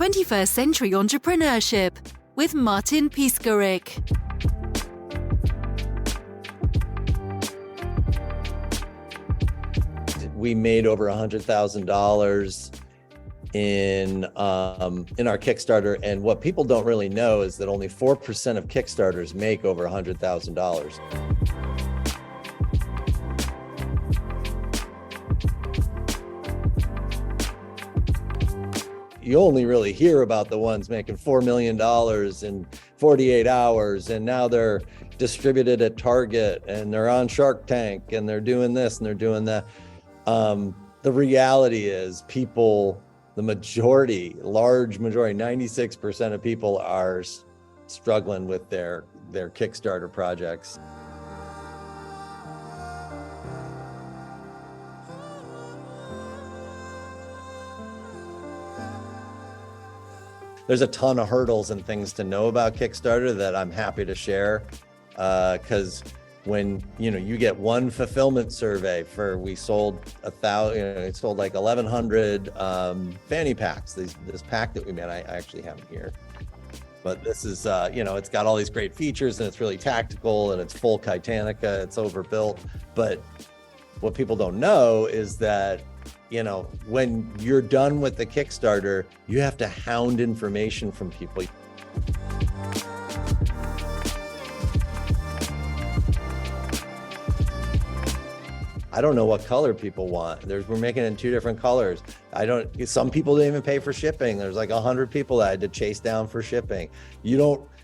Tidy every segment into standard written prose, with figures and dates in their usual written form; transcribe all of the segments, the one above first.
21st Century Entrepreneurship with Martin Piskarik. We made over $100,000 in our Kickstarter, and what people don't really know is that only 4% of Kickstarters make over $100,000. You only really hear about the ones making $4 million in 48 hours, and now they're distributed at Target, and they're on Shark Tank, and they're doing this and they're doing that. The reality is people, the majority, large majority, 96% of people are struggling with their Kickstarter projects. There's a ton of hurdles and things to know about Kickstarter that I'm happy to share, because when you get one fulfillment survey we sold 1,000, it sold like 1,100 fanny packs. This pack that we made, I actually have it here, but this is it's got all these great features, and it's really tactical, and it's full Kitanica, it's overbuilt. But what people don't know is that when you're done with the Kickstarter, you have to hound information from people. I don't know what color people want. We're making it in 2 different colors. Some people didn't even pay for shipping. There's like 100 people that I had to chase down for shipping.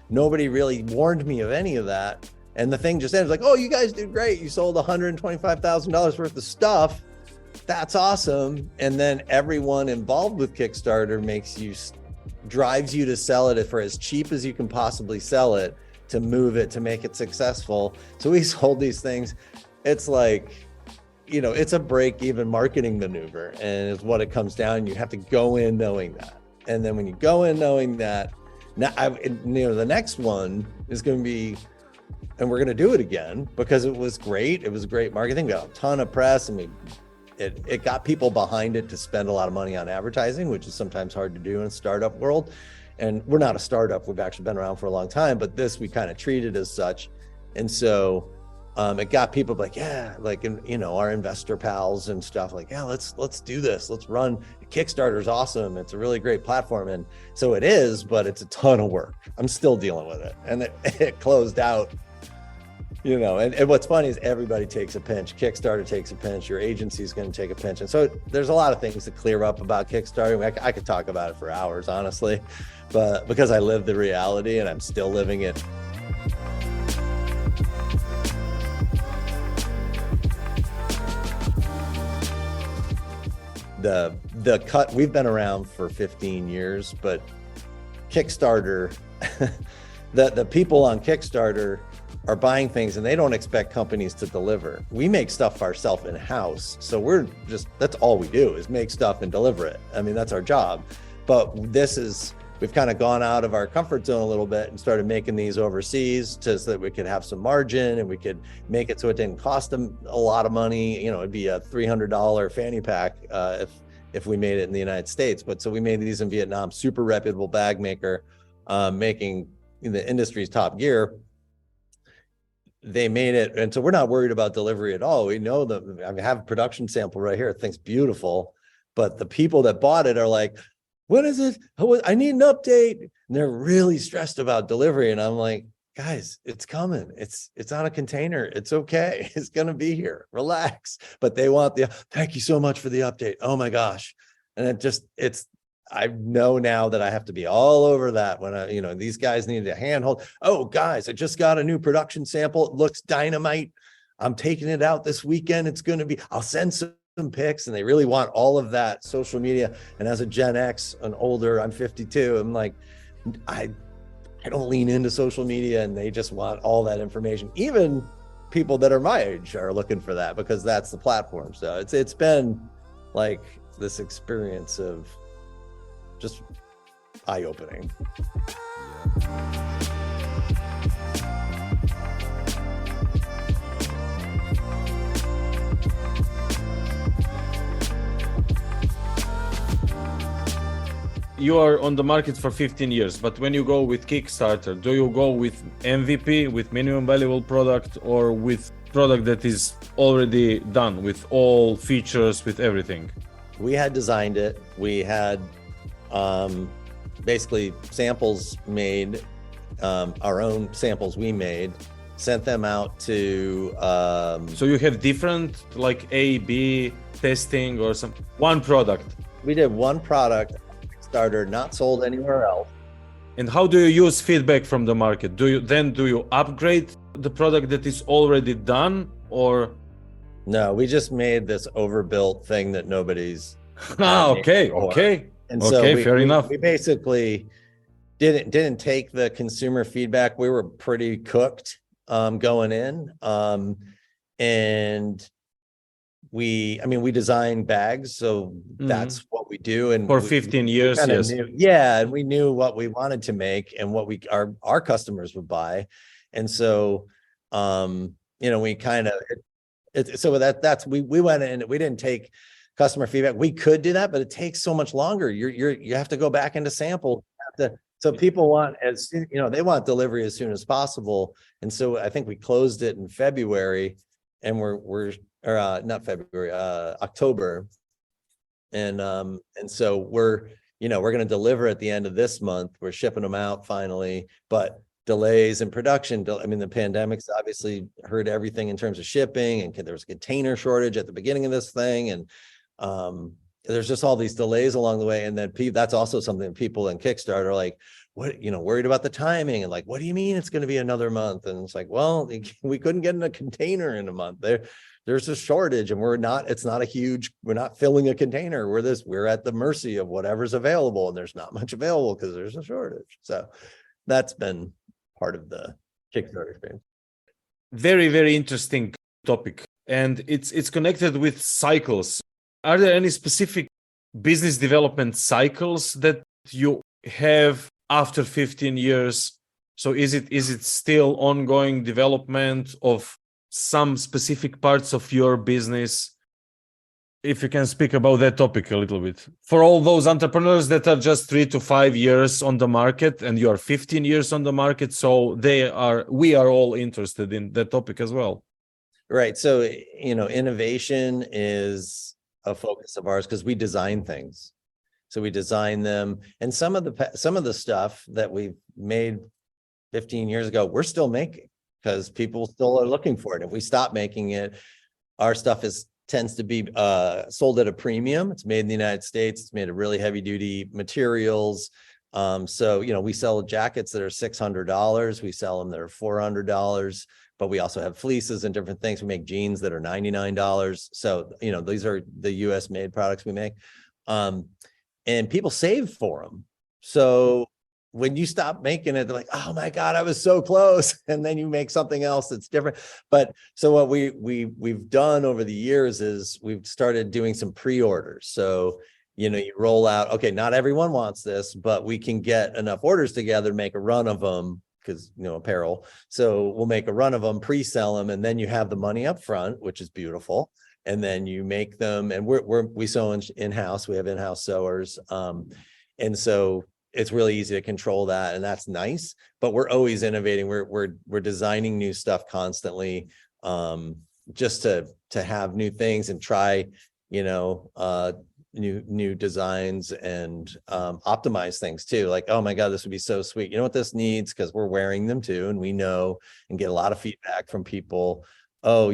Nobody really warned me of any of that. And the thing just ended like, oh, you guys did great. You sold $125,000 worth of stuff. That's awesome. And then everyone involved with Kickstarter drives you to sell it for as cheap as you can possibly sell it, to move it, to make it successful. So we sold these things. It's like, it's a break-even marketing maneuver, and it's what it comes down. You have to go in knowing that. And then when you go in knowing that, now the next one is going to be, and we're going to do it again because it was great. It was great marketing. We got a ton of press, and it got people behind it to spend a lot of money on advertising, which is sometimes hard to do in a startup world. And we're not a startup. We've actually been around for a long time, but this we kind of treated as such. And so it got people like, yeah, like, our investor pals and stuff like, yeah, let's do this. Let's run. Kickstarter's awesome. It's a really great platform. And so it is, but it's a ton of work. I'm still dealing with it. And it closed out, and what's funny is everybody takes a pinch. Kickstarter takes a pinch. Your agency is going to take a pinch. And so there's a lot of things to clear up about Kickstarter. I could talk about it for hours, honestly, but because I live the reality and I'm still living it. The cut, we've been around for 15 years, but Kickstarter, the people on Kickstarter are buying things and they don't expect companies to deliver. We make stuff ourselves in-house. So that's all we do is make stuff and deliver it. I mean, that's our job. But we've kind of gone out of our comfort zone a little bit and started making these overseas so that we could have some margin, and we could make it so it didn't cost them a lot of money. It'd be a $300 fanny pack if we made it in the United States. But so we made these in Vietnam, super reputable bag maker, making the industry's top gear. They made it, and so we're not worried about delivery at all. We know that I have a production sample right here. Thing's beautiful, but the people that bought it are like, "What is it? I need an update." And they're really stressed about delivery, and I'm like, "Guys, it's coming. It's on a container. It's okay. It's gonna be here. Relax." But they want thank you so much for the update. Oh my gosh, and I know now that I have to be all over that when these guys need a handhold. Oh, guys, I just got a new production sample. It looks dynamite. I'm taking it out this weekend. I'll send some pics, and they really want all of that social media. And as a Gen X, an older, I'm 52. I'm like, I don't lean into social media, and they just want all that information. Even people that are my age are looking for that because that's the platform. So it's been like this experience of just eye-opening. you are on the market for 15 years, but when you go with Kickstarter, do you go with MVP, with minimum valuable product, or with product that is already done with all features, with everything? We had designed it. We had basically samples made, our own samples we made, sent them out to... So you have different like A, B testing or some one product? We did one product, Kickstarter, not sold anywhere else. And how do you use feedback from the market? Do you upgrade the product that is already done, or? No, we just made this overbuilt thing that nobody's... Okay. And so fair enough. We basically didn't take the consumer feedback. We were pretty cooked going in. And we design bags, so that's what we do. And for 15 years, yes. And we knew what we wanted to make and what our customers would buy. And so, we kind of, we went in, we didn't take customer feedback. We could do that, but it takes so much longer. You have to go back into sample. So people want, they want delivery as soon as possible. And so I think we closed it in February, and not February, October. And so we're going to deliver at the end of this month. We're shipping them out finally, but delays in production. The pandemic's obviously hurt everything in terms of shipping, and there was a container shortage at the beginning of this thing. And there's just all these delays along the way. And then that's also something people in Kickstarter are like, worried about the timing, and like, what do you mean it's going to be another month? And it's like, well, we couldn't get in a container in a month. There's a shortage, and we're not filling a container. We're at the mercy of whatever's available, and there's not much available because there's a shortage. So that's been part of the Kickstarter experience. Very, very interesting topic. And it's connected with cycles. Are there any specific business development cycles that you have after 15 years? So is it still ongoing development of some specific parts of your business? If you can speak about that topic a little bit. For all those entrepreneurs that are just 3 to 5 years on the market, and you are 15 years on the market, so we are all interested in that topic as well. Right. So, innovation is a focus of ours because we design things. So we design them, and some of the stuff that we've made 15 years ago, we're still making because people still are looking for it. If we stop making it, our stuff tends to be sold at a premium. It's made in the United States. It's made of really heavy duty materials. So, we sell jackets that are $600. We sell them that are $400, but we also have fleeces and different things. We make jeans that are $99. So, these are the US made products we make. And people save for them. So when you stop making it, they're like, oh my God, I was so close. And then you make something else that's different. But so what we've done over the years is we've started doing some pre-orders. So, you roll out, okay, not everyone wants this, but we can get enough orders together to make a run of them because, apparel. So we'll make a run of them, pre-sell them, and then you have the money up front, which is beautiful. And then you make them, and we sew in-house. We have in-house sewers. And so it's really easy to control that, and that's nice, but we're always innovating. We're designing new stuff constantly, just to have new things and try, new designs and optimize things too. Like, oh my God, this would be so sweet. You know what this needs? Because we're wearing them too, and we know and get a lot of feedback from people. Oh,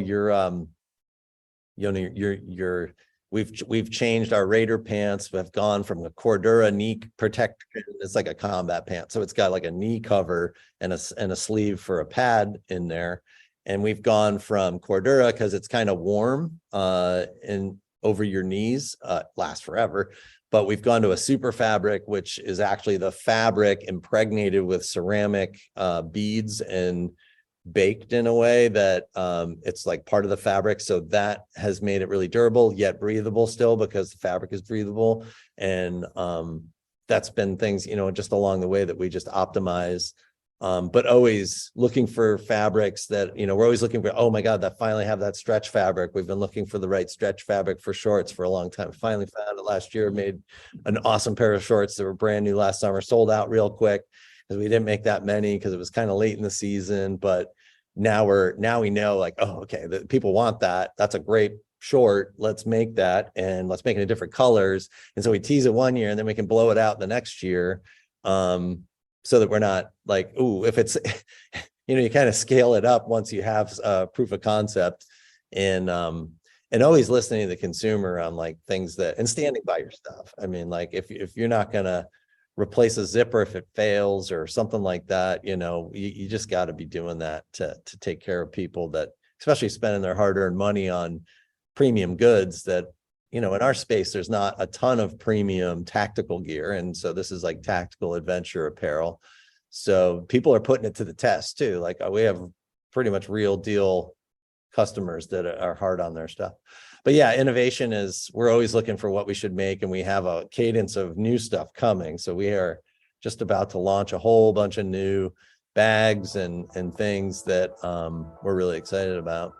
we've changed our Raider pants. We've gone from a Cordura knee protection. It's like a combat pant. So it's got like a knee cover and a sleeve for a pad in there. And we've gone from Cordura because it's kind of warm and over your knees, lasts forever. But we've gone to a super fabric, which is actually the fabric impregnated with ceramic beads and baked in a way that it's like part of the fabric. So that has made it really durable yet breathable still, because the fabric is breathable. And that's been things, just along the way that we just optimize but always looking for fabrics that, we're always looking for, oh my God, that finally have that stretch fabric. We've been looking for the right stretch fabric for shorts for a long time. Finally found it last year, made an awesome pair of shorts that were brand new last summer, sold out real quick because we didn't make that many because it was kind of late in the season. But now we know, like, oh, okay, the people want that. That's a great short. Let's make that, and let's make it in different colors. And so we tease it one year and then we can blow it out the next year. So that we're not like, ooh, if it's, you kind of scale it up once you have proof of concept, and always listening to the consumer on like things that, and standing by your stuff. I mean, like if you're not going to replace a zipper if it fails or something like that, you just got to be doing that to take care of people that, especially spending their hard-earned money on premium goods that, in our space, there's not a ton of premium tactical gear. And so this is like tactical adventure apparel. So people are putting it to the test too. Like, we have pretty much real deal customers that are hard on their stuff. But yeah, innovation is, we're always looking for what we should make, and we have a cadence of new stuff coming. So we are just about to launch a whole bunch of new bags and things that we're really excited about.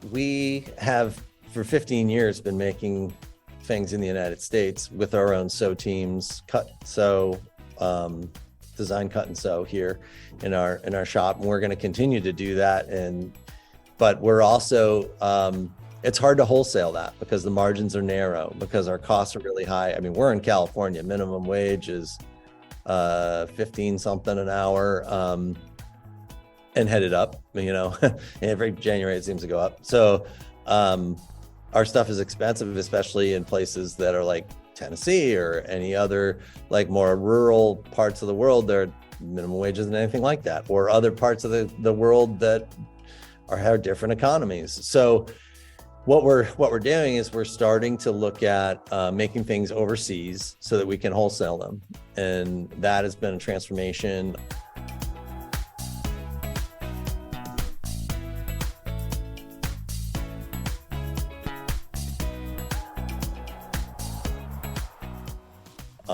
We have for 15 years been making things in the United States with our own sew teams, design, cut and sew here in our shop. And we're going to continue to do that. But we're also, it's hard to wholesale that because the margins are narrow, because our costs are really high. I mean, we're in California, minimum wage is 15 something an hour. And headed up, every January it seems to go up. So our stuff is expensive, especially in places that are like Tennessee or any other like more rural parts of the world. There are minimum wages and anything like that, or other parts of the world that have different economies. So what we're doing is we're starting to look at making things overseas so that we can wholesale them, and that has been a transformation.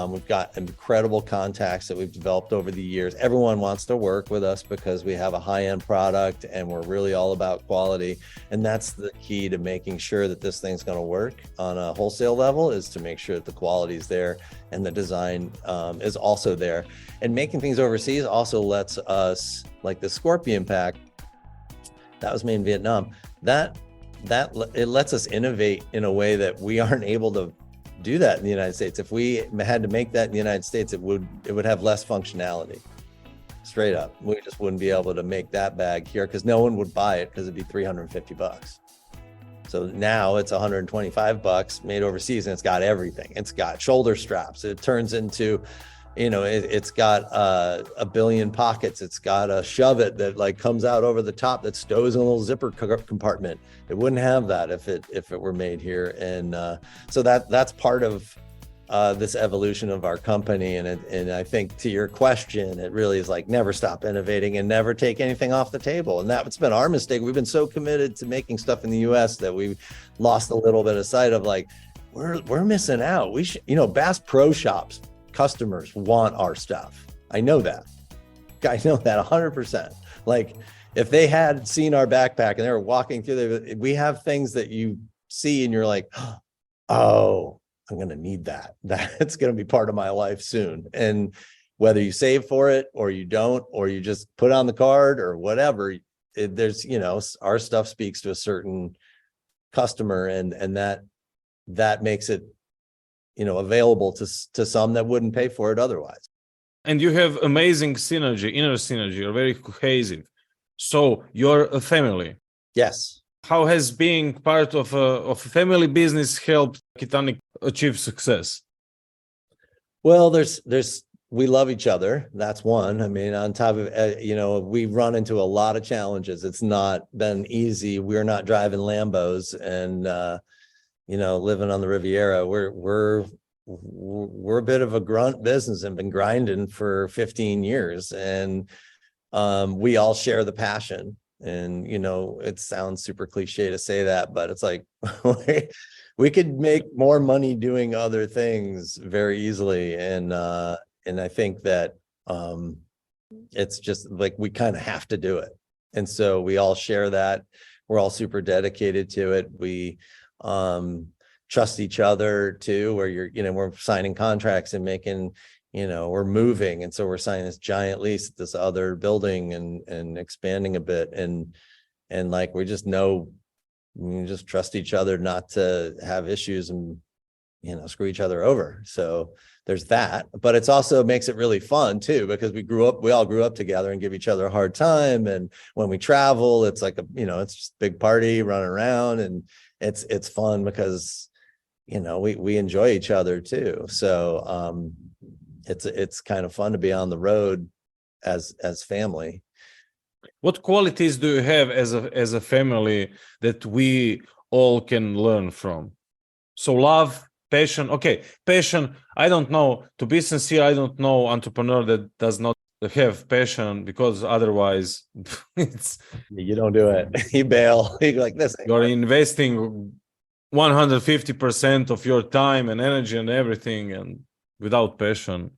We've got incredible contacts that we've developed over the years. Everyone wants to work with us because we have a high-end product and we're really all about quality. And that's the key to making sure that this thing's going to work on a wholesale level, is to make sure that the quality is there and the design is also there. And making things overseas also lets us, like the Scorpion pack, that was made in Vietnam. That it lets us innovate in a way that we aren't able to do that in the United States. If we had to make that in the United States, it would have less functionality. Straight up, we just wouldn't be able to make that bag here because no one would buy it because it'd be $350. So now it's $125 made overseas, and it's got everything. It's got shoulder straps. It turns into, it's got a billion pockets. It's got a shove it that like comes out over the top that stows in a little zipper compartment. It wouldn't have that if it were made here. And so that's part of this evolution of our company. And I think to your question, it really is like never stop innovating and never take anything off the table. And that's been our mistake. We've been so committed to making stuff in the US that we lost a little bit of sight of like, we're missing out. We should, Bass Pro Shops customers want our stuff. I know that 100%. Like if they had seen our backpack and they were walking through we have things that you see and you're like, oh, I'm going to need that. That's going to be part of my life soon. And whether you save for it or you don't, or you just put on the card or whatever, there's, our stuff speaks to a certain customer, and that makes it, available to some that wouldn't pay for it otherwise. And you have amazing synergy, inner synergy. You're very cohesive. So you're a family. Yes. How has being part of a family business helped Kitanica achieve success? Well, we love each other. That's one. I mean, on top of, we've run into a lot of challenges. It's not been easy. We're not driving Lambos and, living on the Riviera. We're we're a bit of a grunt business and been grinding for 15 years, and we all share the passion. And, you know, it sounds super cliche to say that, but it's like we could make more money doing other things very easily. And I think that it's just like we kind of have to do it. And so we all share that. We're all super dedicated to it. We trust each other too, where we're signing contracts and making, we're moving. And so we're signing this giant lease at this other building and expanding a bit. And like, we just trust each other not to have issues and, screw each other over. So there's that, but it's also makes it really fun too, because we all grew up together and give each other a hard time. And when we travel, it's like it's just a big party, running around, and it's fun because, we enjoy each other too. So, it's kind of fun to be on the road as family. What qualities do you have as a family that we all can learn from? So love, passion. Okay, passion. I don't know. To be sincere, I don't know entrepreneur that does not have passion, because otherwise You don't do it. You bail. You're like this. You're investing 150% of your time and energy and everything, and without passion.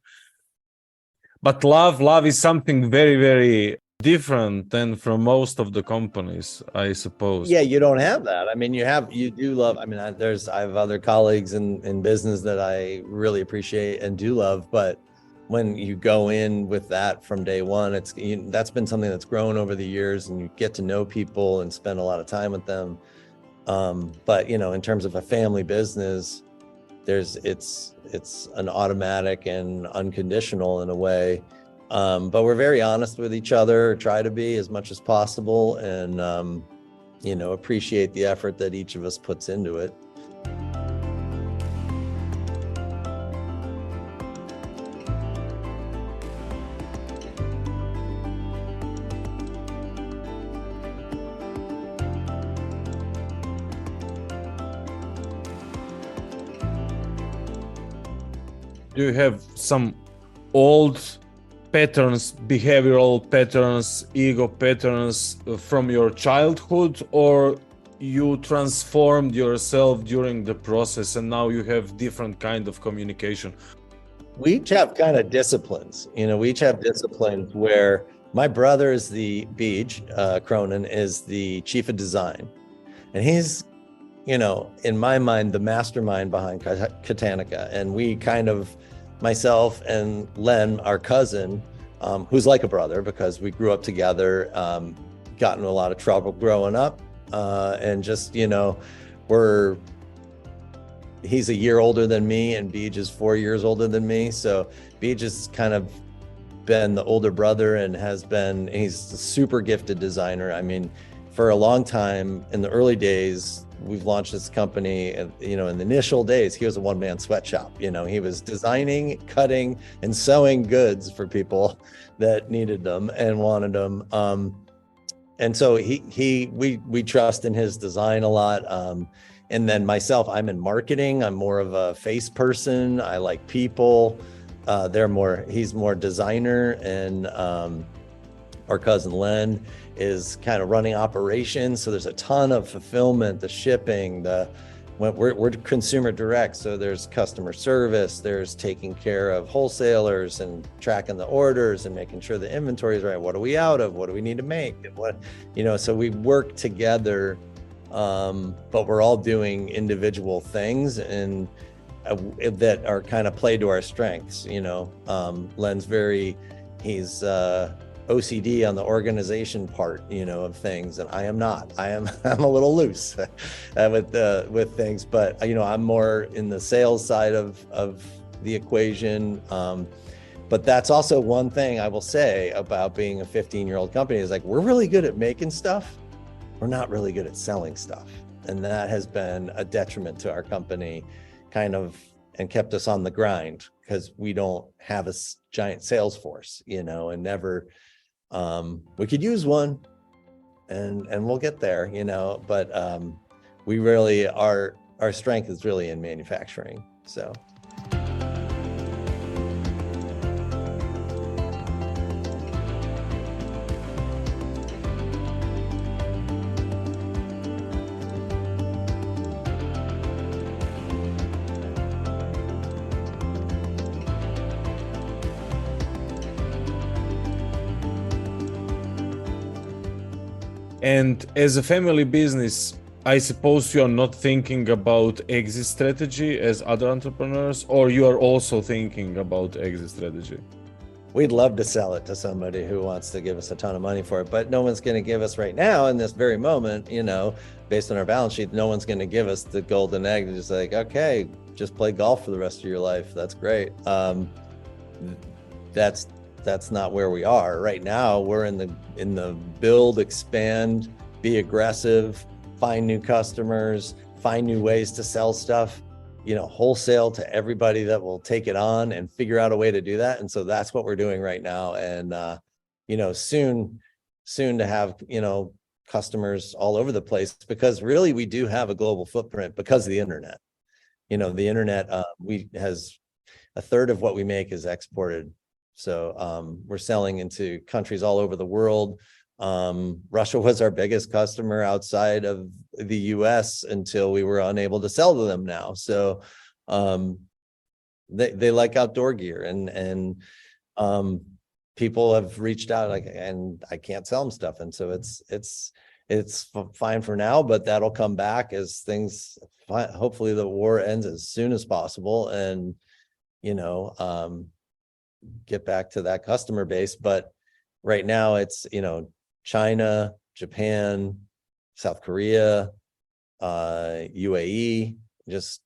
But love is something very, very different than from most of the companies, I suppose. Yeah, you don't have that. I mean, you do love. I mean, I have other colleagues in business that I really appreciate and do love, but when you go in with that from day one, that's been something that's grown over the years, and you get to know people and spend a lot of time with them. But in terms of a family business, it's an automatic and unconditional in a way. But we're very honest with each other, try to be as much as possible, and appreciate the effort that each of us puts into it. Do you have some old patterns, behavioral patterns, ego patterns from your childhood, or you transformed yourself during the process and now you have different kind of communication? We each have kind of disciplines. We each have disciplines where my brother is Cronin is the chief of design, and he's, in my mind, the mastermind behind Kitanica. And we kind of, myself and Len, our cousin, who's like a brother because we grew up together, got into a lot of trouble growing up, and just, he's a year older than me, and Beej is 4 years older than me. So Beej has kind of been the older brother and he's a super gifted designer. I mean, for a long time in the early days, we've launched this company, in the initial days, he was a one-man sweatshop. He was designing, cutting, and sewing goods for people that needed them and wanted them. And so we trust in his design a lot. And then myself, I'm in marketing. I'm more of a face person. I like people. He's more designer, and our cousin Len is kind of running operations. So there's a ton of fulfillment, the shipping, we're consumer direct. So there's customer service, there's taking care of wholesalers and tracking the orders and making sure the inventory is right. What are we out of? What do we need to make? And so we work together, but we're all doing individual things and that are kind of play to our strengths. Len's he's OCD on the organization part, of things, and I am not. I'm a little loose with things, but I'm more in the sales side of the equation. But that's also one thing I will say about being a 15-year-old company is like, we're really good at making stuff. We're not really good at selling stuff, and that has been a detriment to our company, and kept us on the grind, because we don't have a giant sales force, and never. We could use one, and we'll get there, but we really our strength is really in manufacturing. So And as a family business, I suppose you are not thinking about exit strategy as other entrepreneurs, or you are also thinking about exit strategy? We'd love to sell it to somebody who wants to give us a ton of money for it, but no one's going to give us right now in this very moment, based on our balance sheet, no one's going to give us the golden egg to just like, okay, just play golf for the rest of your life. That's great. That's not where we are right now. We're in the build, expand, be aggressive, find new customers, find new ways to sell stuff, wholesale to everybody that will take it on and figure out a way to do that. And so that's what we're doing right now. And, soon to have, customers all over the place, because really we do have a global footprint because of the internet. The internet, has a third of what we make is exported. So we're selling into countries all over the world. Russia was our biggest customer outside of the US until we were unable to sell to them now. So they like outdoor gear, and people have reached out and I can't sell them stuff. And so it's fine for now, but that'll come back as things, hopefully the war ends as soon as possible, and get back to that customer base. But right now it's, China, Japan, South Korea, UAE, just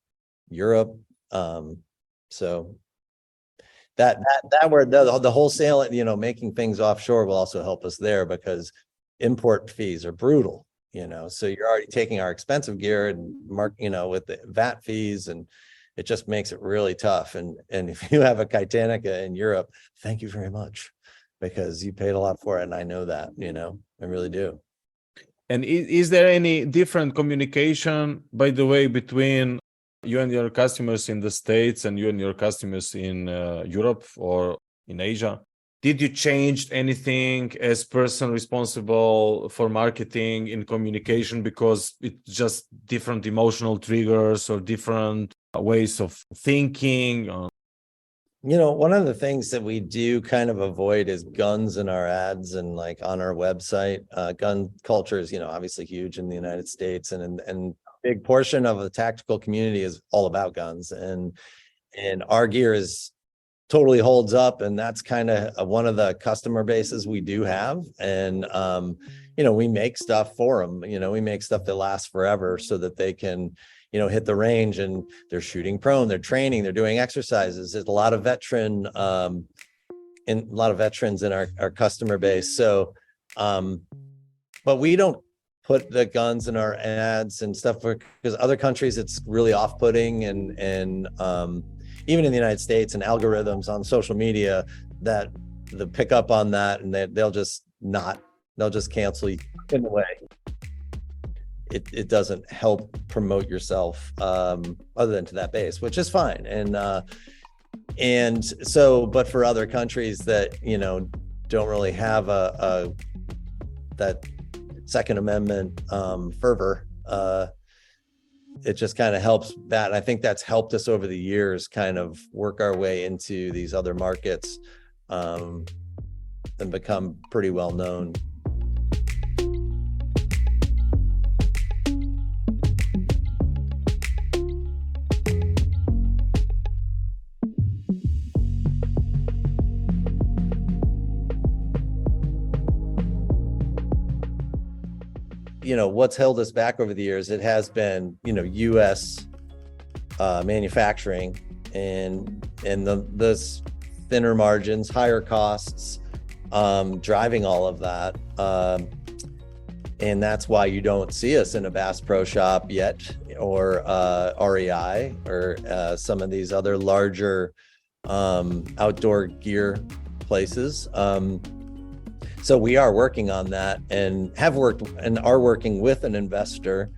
Europe. So that where the wholesale, making things offshore will also help us there, because import fees are brutal, so you're already taking our expensive gear and with the VAT fees, and it just makes it really tough. And if you have a Kitanica in Europe, thank you very much, because you paid a lot for it. And I know that, I really do. And is there any different communication, by the way, between you and your customers in the States and you and your customers in Europe or in Asia? Did you change anything as person responsible for marketing in communication, because it's just different emotional triggers or different ways of thinking? One of the things that we do kind of avoid is guns in our ads and like on our website. Gun culture is, obviously huge in the United States, and a big portion of the tactical community is all about guns, and our gear is totally holds up, and that's kind of one of the customer bases we do have. And we make stuff for them. We make stuff that lasts forever, so that they can hit the range and they're shooting prone, they're training, they're doing exercises. There's a lot of veterans in our customer base. So but we don't put the guns in our ads and stuff, because other countries it's really off-putting, and even in the United States, and algorithms on social media that pick up on that, and they'll just cancel you in a way. It doesn't help promote yourself other than to that base, which is fine. And so, but for other countries that, don't really have that Second Amendment fervor, it just kind of helps that. And I think that's helped us over the years kind of work our way into these other markets and become pretty well known. What's held us back over the years, it has been, US manufacturing and the thinner margins, higher costs, driving all of that. And that's why you don't see us in a Bass Pro Shop yet, or REI, or some of these other larger outdoor gear places. So we are working on that, and have worked and are working with an investor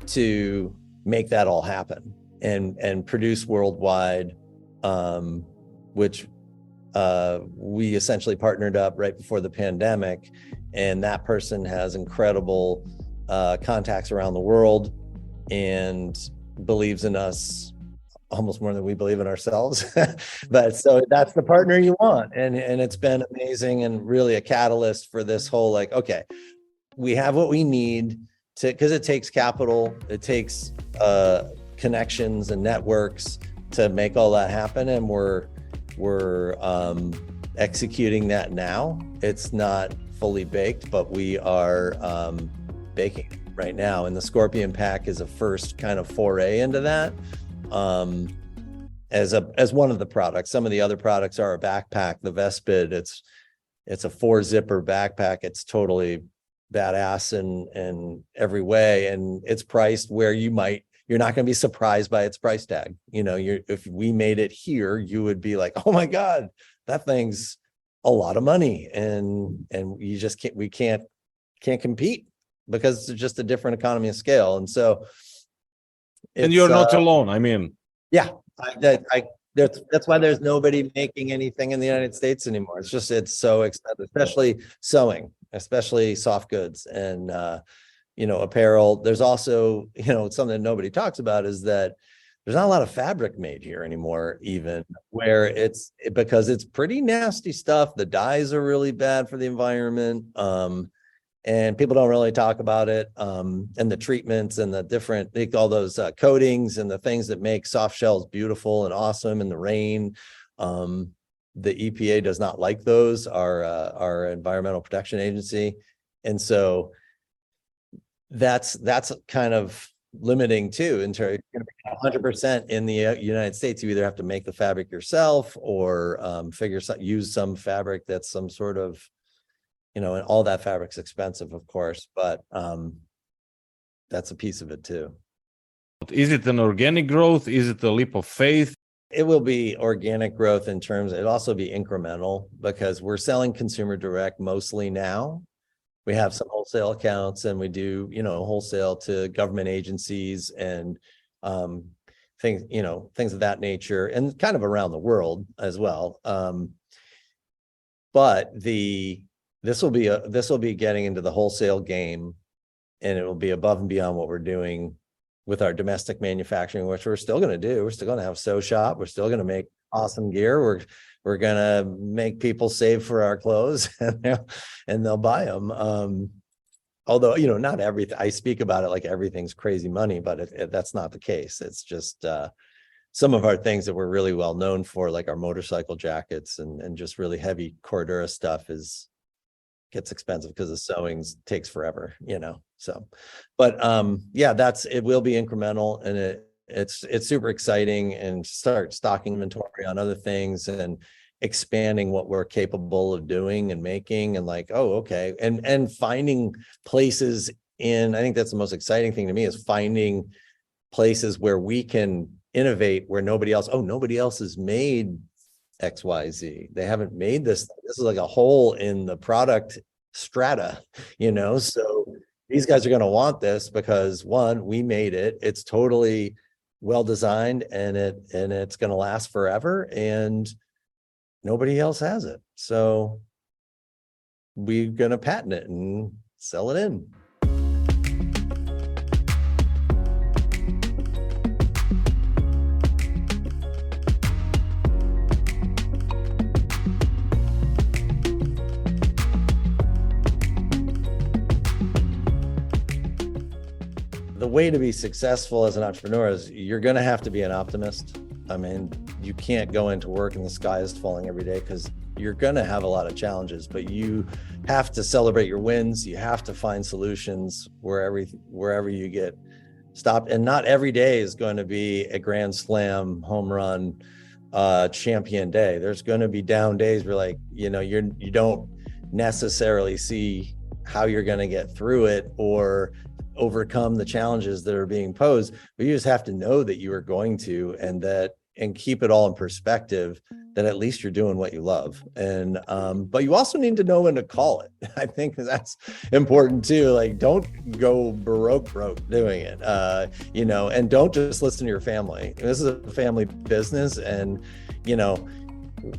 to make that all happen and produce worldwide, which we essentially partnered up right before the pandemic. And that person has incredible contacts around the world and believes in us almost more than we believe in ourselves. But so that's the partner you want. And it's been amazing, and really a catalyst for this whole, like, okay, we have what we need to, because it takes capital, it takes connections and networks to make all that happen, and we're executing that now. It's not fully baked, but we are baking it right now, and the Scorpion pack is a first kind of foray into that. As one of the products. Some of the other products are a backpack, the Vespid. It's a 4-zipper backpack. It's totally badass in every way, and it's priced where you're not going to be surprised by its price tag. If we made it here, you would be like, oh my God, that thing's a lot of money, and you just can't compete because it's just a different economy of scale. And so, and you're not alone. I mean, yeah, that's why there's nobody making anything in the United States anymore. It's so expensive, especially sewing, especially soft goods and, apparel. There's also, something that nobody talks about is that there's not a lot of fabric made here anymore, even where because it's pretty nasty stuff. The dyes are really bad for the environment. And people don't really talk about it. And the treatments and the different, all those coatings and the things that make soft shells beautiful and awesome in the rain. The EPA does not like those, our Environmental Protection Agency. And so that's kind of limiting too. In terms of 100% in the United States, you either have to make the fabric yourself or use some fabric that's some sort of, and all that fabric's expensive, of course, but that's a piece of it too. Is it an organic growth? Is it a leap of faith? It will be organic growth in terms, it'll also be incremental because we're selling consumer direct mostly now. We have some wholesale accounts and we do, wholesale to government agencies and things of that nature, and kind of around the world as well. But this will be getting into the wholesale game, and it will be above and beyond what we're doing with our domestic manufacturing, which we're still going to do. We're still going to have sew shop. We're still going to make awesome gear. We're going to make people save for our clothes and they'll buy them. Although, not everything, I speak about it like everything's crazy money, but that's not the case. It's just some of our things that we're really well known for, like our motorcycle jackets and just really heavy Cordura stuff gets expensive because the sewing takes forever, so, but it will be incremental, and it's super exciting, and start stocking inventory on other things and expanding what we're capable of doing and making, and and finding places I think that's the most exciting thing to me, is finding places where we can innovate where nobody else has made XYZ. They haven't made this. This is like a hole in the product strata, so these guys are going to want this because, one, we made it. It's totally well designed, and it's going to last forever, and nobody else has it. So we're going to patent it and sell it in. The way to be successful as an entrepreneur is you're going to have to be an optimist. I mean, you can't go into work and the sky is falling every day, because you're going to have a lot of challenges, but you have to celebrate your wins. You have to find solutions wherever you get stopped. And not every day is going to be a grand slam, home run, champion day. There's going to be down days where you don't necessarily see how you're going to get through it or overcome the challenges that are being posed, but you just have to know that you are going to, and keep it all in perspective, that at least you're doing what you love. And but you also need to know when to call it. I think that's important too. Like, don't go broke doing it, and don't just listen to your family. This is a family business, and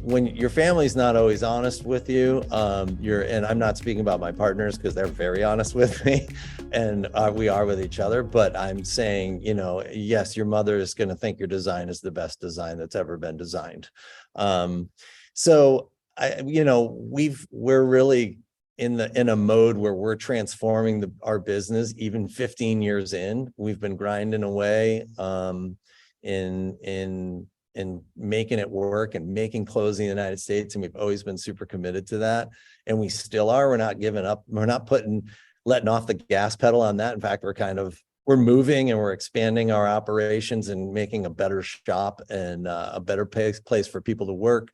when your family's not always honest with you, and I'm not speaking about my partners because they're very honest with me, and we are with each other, but I'm saying, yes, your mother is going to think your design is the best design that's ever been designed. So we're really in a mode where we're transforming our business. Even 15 years in, we've been grinding away in making it work and making clothes in the United States, and we've always been super committed to that, and we still are. We're not giving up. We're not letting off the gas pedal on that. In fact, we're moving and we're expanding our operations and making a better shop and a better place for people to work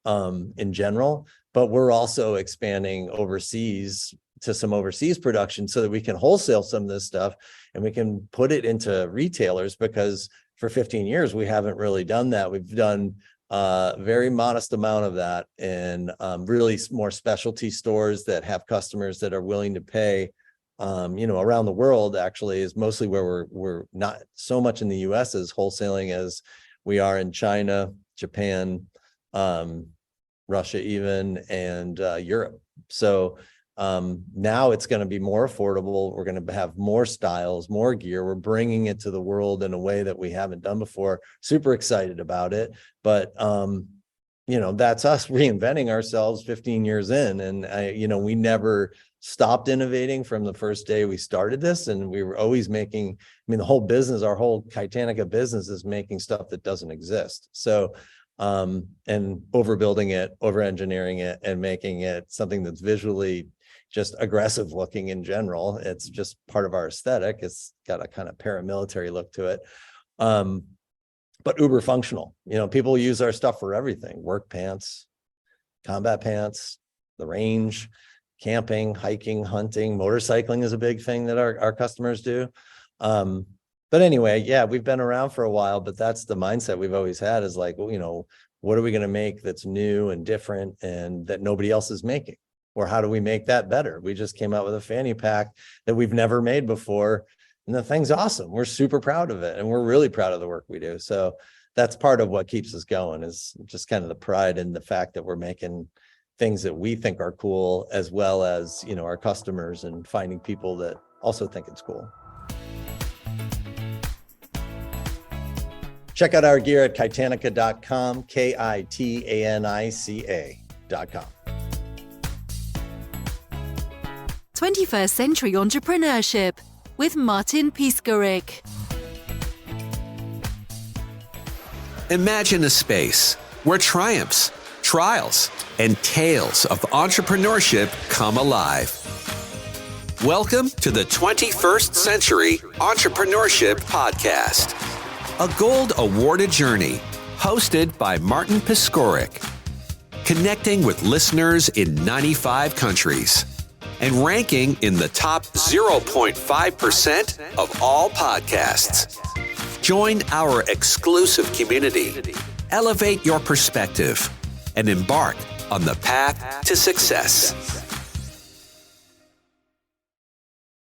in general. But we're also expanding overseas to some overseas production so that we can wholesale some of this stuff and we can put it into retailers, because for 15 years, we haven't really done that. We've done a very modest amount of that in really more specialty stores that have customers that are willing to pay. Around the world actually is mostly where we're not so much in the US as wholesaling as we are in China, Japan, Russia even, and Europe. So now it's going to be more affordable. We're going to have more styles, more gear. We're bringing it to the world in a way that we haven't done before. Super excited about it. But that's us reinventing ourselves 15 years in. And we never stopped innovating from the first day we started this. And we were always making, the whole business, our whole Kitanica business is making stuff that doesn't exist. So, and overbuilding it, over-engineering it, and making it something that's visually just aggressive looking in general. It's just part of our aesthetic. It's got a kind of paramilitary look to it. But uber functional. People use our stuff for everything: work pants, combat pants, the range, camping, hiking, hunting, motorcycling is a big thing that our customers do. But anyway, yeah, we've been around for a while, but that's the mindset we've always had, is like, what are we going to make that's new and different and that nobody else is making? Or how do we make that better? We just came out with a fanny pack that we've never made before, and the thing's awesome. We're super proud of it, and we're really proud of the work we do. So that's part of what keeps us going, is just kind of the pride in the fact that we're making things that we think are cool, as well as, our customers, and finding people that also think it's cool. Check out our gear at Kitanica.com, Kitanica.com. 21st Century Entrepreneurship with Martin Piskarik. Imagine a space where triumphs, trials, and tales of entrepreneurship come alive. Welcome to the 21st Century Entrepreneurship Podcast, a gold awarded journey hosted by Martin Piskarik, connecting with listeners in 95 countries and ranking in the top 0.5% of all podcasts. Join our exclusive community, elevate your perspective, and embark on the path to success.